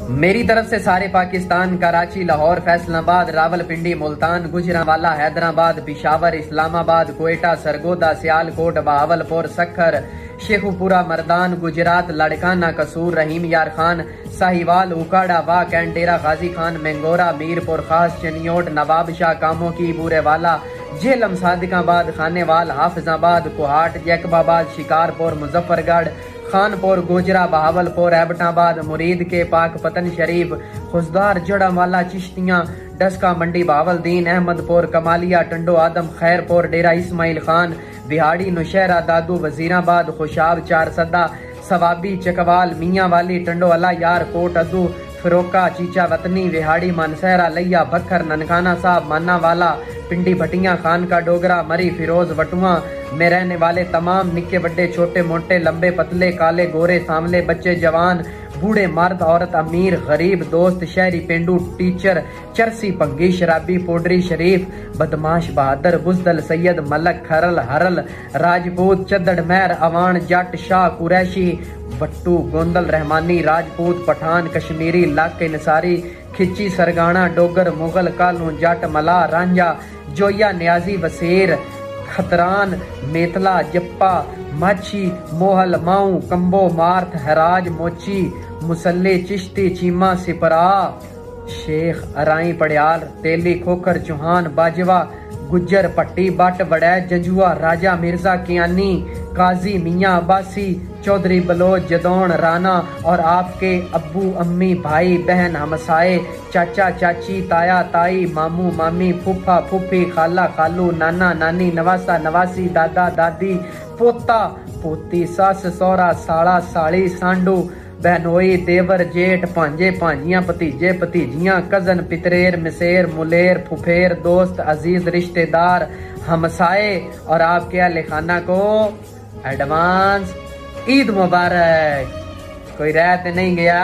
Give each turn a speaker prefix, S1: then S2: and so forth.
S1: मेरी तरफ से सारे पाकिस्तान, कराची, लाहौर, फैसलाबाद, रावलपिंडी, मुल्तान, गुजरांवाला, हैदराबाद, पिशावर, इस्लामाबाद, कोयटा, सरगोदा, सियालकोट, बहावलपुर, सखर, शेखुपुरा, मर्दान, गुजरात, लड़काना, कसूर, रहीम यार खान, साहिवाल, उकाड़ा, वाह, कैंटेरा, गाजी खान, मेंगोरा, मीरपुर खास, चनियोट, नवाब शाह, कामों की, बूरेवाला, झेलम, सादिकाबाद, खानेवाल, हाफिजाबाद, कोहाट, जैकबाबाद, शिकारपुर, मुजफ्फरगढ़, खानपुर, गोजरा, बहावलपुर, एबटाबाद, मुरीद के पाक, पतन शरीफ, खुशदार, जड़ावाला, चिश्तियाँ, डस्का मंडी, बहावलदीन, अहमदपुर, कमालिया, टंडो आदम, खैरपुर, डेरा इस्माइल खान, बिहाड़ी, नौशहरा, दादू, वजीराबाद, खुशाब, चारसदा, सवाबी, चकवाल, मियाँ वाली, टंडोवाला, यार कोट, अद्दू, फिरोका, चीचा वतनी, विहाड़ी, मानसहरा, लैया, भक्खर, ननकाना साहब, मानावाला, पिंडी, भटिया, खान का डोगरा, मरी, फिरोज, वटुआ में रहने वाले तमाम निक्के बड्डे, छोटे मोटे, लंबे पतले, काले गोरे, सांवले, बच्चे जवान, बूढ़े, मर्द औरत, अमीर गरीब, दोस्त शहरी, पेंडू, टीचर, चरसी, पंगी, शराबी, पोडरी, शरीफ, बदमाश, बहादुर, बुजदल, सैयद, मलक, खरल, हरल, राजपूत, चद्दड़, महर, अवान, जट, शाह, कुरैशी, बट्टू, गोंदल, रहमानी, राजपूत, पठान, कश्मीरी, लाके, नसारी, खिच्ची, सरगाना, डोगर, मुगल, कालू, जट, मला, रांझा, जोया, न्याजी, वसीर, खतरान, मेतला, जप्पा, माछी, मोहल, माऊ, कंबो, मार्थ, हराज, मोची, मुसल्ले, चिश्ती, चीमा, सिपरा, शेख, अराई, पड़ियाल, तेली, खोखर, चौहान, बाजवा, गुज्जर, पट्टी, बट, वड़ैच, जंजुआ, राजा, मिर्जा, कियानी, काजी, मियाँ अब्बासी, चौधरी, बलोच, जदौन, राना और आपके अब्बू, अम्मी, भाई, बहन, हमसाए, चाचा, चाची, ताया, ताई, मामू, मामी, फूफा, फूफी, खाला, खालू, नाना, नानी, नवासा, नवासी, दादा, दादी, पोता, पोती, सास, सौरा, साड़ा, साड़ी, सांडू, बहनोई, देवर, जेठ, भांजे, भांजियां, भतीजे, भतीजियां, कजन, पितरेर, मिसेर, मुलेर, फुफेर, दोस्त, अजीज, रिश्तेदार, हमसाए और आपके अहले खाना को एडवांस ईद मुबारक। कोई रात नहीं गया।